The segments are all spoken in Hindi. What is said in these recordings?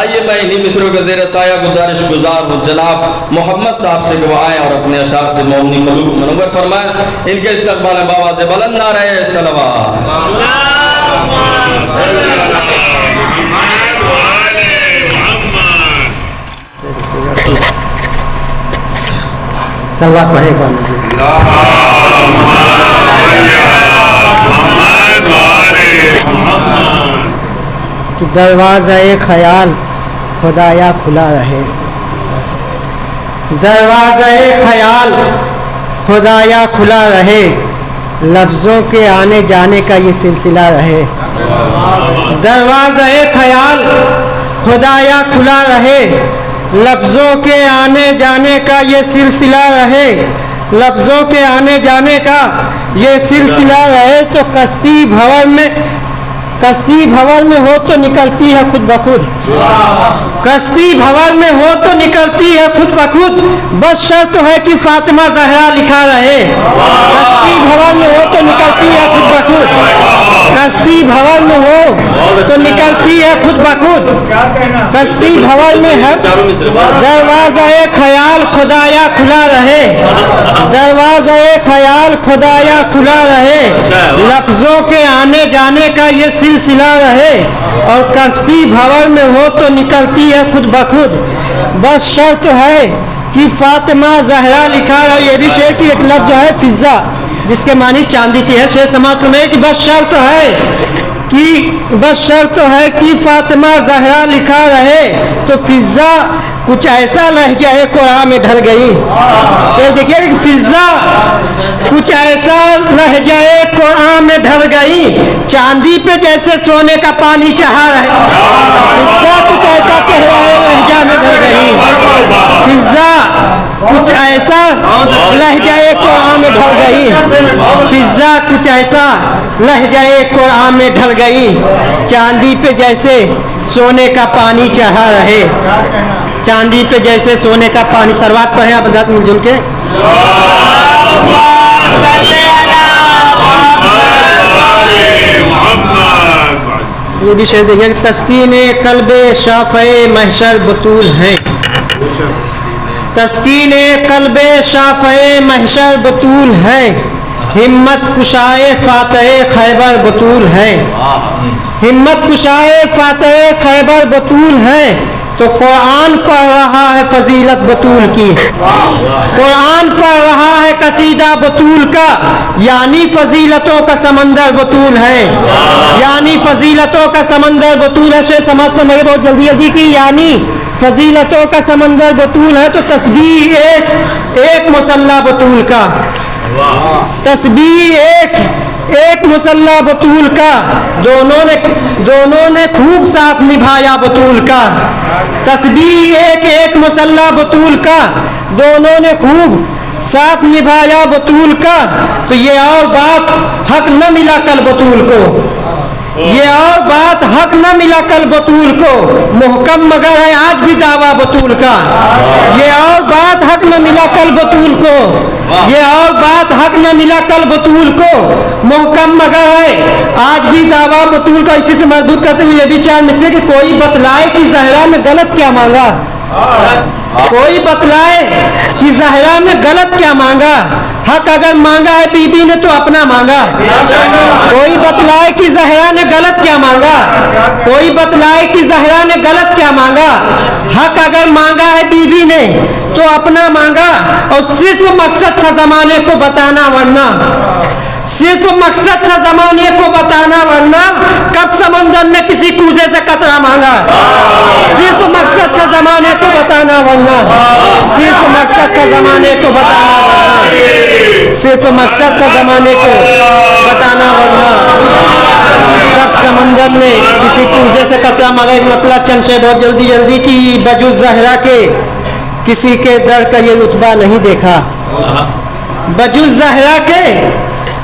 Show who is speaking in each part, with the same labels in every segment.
Speaker 1: आइए मैं इन्हीं मिसरों के ज़ेर साया गुजारिश गुजार हूँ जनाब मोहम्मद साहब से कि वो आएँ और अपने अशार से मौनी क़लूब मनव्वर फरमाएं। इनके इस्तक़बाल में बाबा से बुलंद नारे सलवात।
Speaker 2: सलवात पढ़े कि दरवाज़ा-ए ख़याल खुदाया खुला रहे, दरवाज़ा-ए ख़याल खुदाया खुला रहे, लफ्ज़ों के आने जाने का ये सिलसिला रहे। दरवाज़ा-ए ख़याल खुदाया खुला रहे, लफ्ज़ों के आने जाने का ये सिलसिला रहे, लफ्ज़ों के आने जाने का ये सिलसिला रहे। तो कश्ती भंवर में हो तो निकलती है खुद ब खुद, कश्ती भंवर में हो तो निकलती है खुद ब खुद, बस शर्त है कि फातिमा ज़हरा लिखा रहे। कश्ती भंवर में हो तो निकलती है खुद ब खुद, कश्ती भंवर में हो तो निकलती है खुद ब खुद, कश्ती भंवर में है। दरवाज़ा-ए ख़याल खुदाया खुला रहे, दरवाज़ा-ए ख़याल खुदाया खुला रहे, लफ्ज़ों के आने जाने का ये सिलसिला रहे। और कश्ती भंवर में हो तो निकलती है खुद ब खुद, बस शर्त है कि फातिमा ज़हरा लिखा है। ये भी शेर की एक लफ्ज़ है फिज़्ज़ा, जिसके मानी चांदी की है। शेर समाप्त में कि बस शर्त है कि फातिमा ज़हरा लिखा रहे। तो फिज़्ज़ा कुछ ऐसा लहजा कुरान में ढल गई। शेर देखिए कि फिज़्ज़ा कुछ ऐसा लहजा कुरान में ढल गई, चांदी पे जैसे सोने का पानी चढ़ा रहे। फिज़्ज़ा कुछ ऐसा कह रहे लहजा में ढल गई, फिज़्ज़ा कुछ ऐसा लहजा कुरान में ढल गई, फिज़्ज़ा कुछ ऐसा लहजा कुरान में ढल गई, चांदी पे जैसे सोने का पानी चढ़ा रहे, चांदी पे जैसे सोने का पानी। सरवात पढ़े आप ज़ात मिलजुल के। ये भी शेर देखिए, तस्कीने कल्बे शाफ़े महशर बतूल हैं, तस्कीने कल्बे शाफ़े महशर बतूल है, हिम्मत कुशाए फातहे खैबर बतूल है, हिम्मत कुशाए फातहे खैबर बतूल है। तो कुरान पढ़ रहा है फजीलत बतूल की, कुरान पढ़ रहा है कसीदा बतूल का, यानी फजीलतों का समंदर बतूल है, यानी फजीलतों का समंदर बतूल है। शेर समाज में मेरे बहुत जल्दी जल्दी की, यानी फजीलतों का समंदर बतूल है। तो तस्बीह एक मुसल्ला बतूल का, तस्बीह एक मुसल्ला बतूल का, दोनों ने खूब साथ निभाया बतूल का। तस्बीह एक मुसल्ला बतूल का, दोनों ने खूब साथ निभाया बतूल का। तो ये और बात हक न मिला कल बतूल को, ये और बात हक न मिला कल बतूल को, मुहकम मगर है आज भी दावा बतूल का। ये और बात हक न मिला कल बतूल को, ये और बात हक न मिला कल बतूल को, मुहकम मगर है आज भी दावा बतूल का। इसी से मजबूत करते हुए ये भी चार मिसरे कि कोई बतलाए कि ज़हरा में गलत क्या मांगा, कोई बतलाए कि ज़हरा में गलत क्या मांगा। हक अगर मांगा है बीबी ने तो अपना मांगा, कोई बतलाए कि ज़हरा ने गलत क्या मांगा, कोई बतलाए कि ज़हरा ने गलत क्या मांगा। हक अगर मांगा है बीबी ने तो अपना मांगा, और सिर्फ मकसद था ज़माने को बताना, वरना सिर्फ मकसद था ज़माने को बताना, वरना कब समंदर ने किसी कूजे से कतरा मांगा। सिर्फ मकसद था ज़माने को बताना, वरना सिर्फ मकसद था ज़माने को बताना, वरना सिर्फ मकसद था ज़माने को बताना, वरना कब समंदर ने किसी कूजे से कतरा मांगा। एक मतलब चंद से बहुत जल्दी जल्दी की, बजुज़ ज़हरा के किसी के दर का ये रुतबा नहीं देखा, बजुज़ ज़हरा के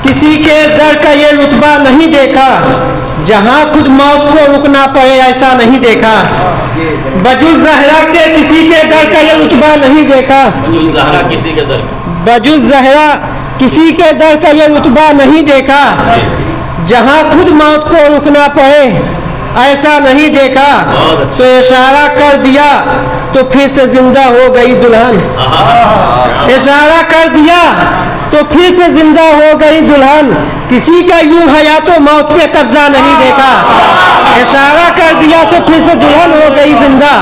Speaker 2: किसी के दर का ये रुतबा नहीं देखा, जहाँ खुद मौत को रुकना पड़े ऐसा नहीं देखा। बजुज़ ज़हरा के किसी के दर का ये रुतबा नहीं देखा, बजुज़ ज़हरा किसी के दर का ये रुतबा नहीं देखा, जहाँ खुद मौत को रुकना पड़े ऐसा नहीं देखा तो इशारा कर दिया तो फिर से जिंदा हो गई दुल्हन। इशारा कर दिया तो फिर से जिंदा हो गई दुल्हन। किसी का यूं हयात व मौत पे कब्जा नहीं देखा। इशारा कर दिया तो फिर से दुल्हन हो गई जिंदा।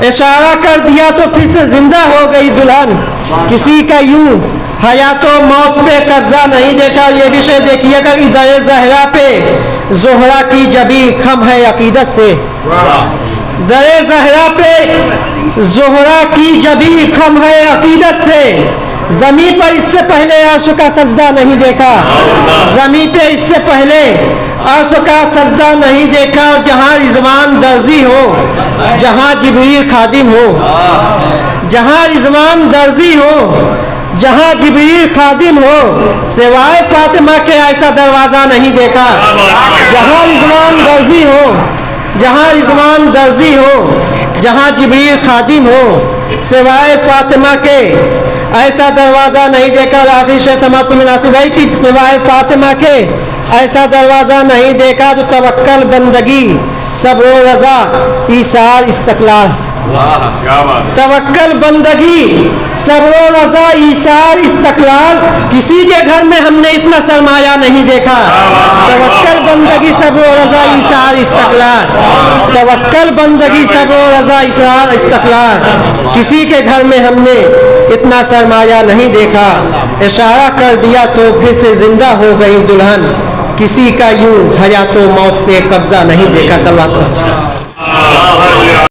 Speaker 2: इशारा कर दिया तो फिर से जिंदा हो गई दुल्हन। किसी का यूं हयात व मौत पे कब्जा नहीं देखा। ये विषय देखिएगा कि दर ज़हरा पे ज़ोहरा की जबी खम है अकीदत से। दर ज़हरा पे ज़ोहरा की जबी खम है अकीदत से। ज़मी पर इससे पहले अर्श का सजदा नहीं देखा। ज़मी पे इससे पहले अर्श का सजदा नहीं देखा। और जहाँ रिज़वान दर्जी हो, जहाँ जिब्रील खादिम हो, जहाँ रिज़वान दर्जी हो, जहाँ जिब्रील खादिम हो, सिवाय फातिमा के ऐसा दरवाज़ा नहीं देखा। जहाँ रिज़वान दर्जी हो, जहाँ रिज़वान दर्जी हो, जहाँ जिब्रील खादिम हो, सिवाय फातिमा के ऐसा दरवाज़ा नहीं देखा। और आखिरी शेर समात में नासिब भाई कि सिवाय फातिमा के ऐसा दरवाज़ा नहीं देखा। तो तवक्कल बंदगी सब्र व रज़ा ईसार इस्तक़लाल। तवक्कल बंदगी सब्र व रज़ा ईसार इस्तक़लाल। किसी के घर में हमने इतना सरमाया नहीं देखा। तवक्कल बंदगी सब्र व रज़ा ईसार इस्तक़लाल। तवक्कल बंदगी सब्र व रज़ा ईसार इस्तक़लाल। किसी के घर में हमने इतना सरमाया नहीं देखा। इशारा कर दिया तो फिर से जिंदा हो गई दुल्हन। किसी का यूं हयात व मौत पे कब्जा नहीं देखा। सल्लल्लाहु अलैहि वसल्लम।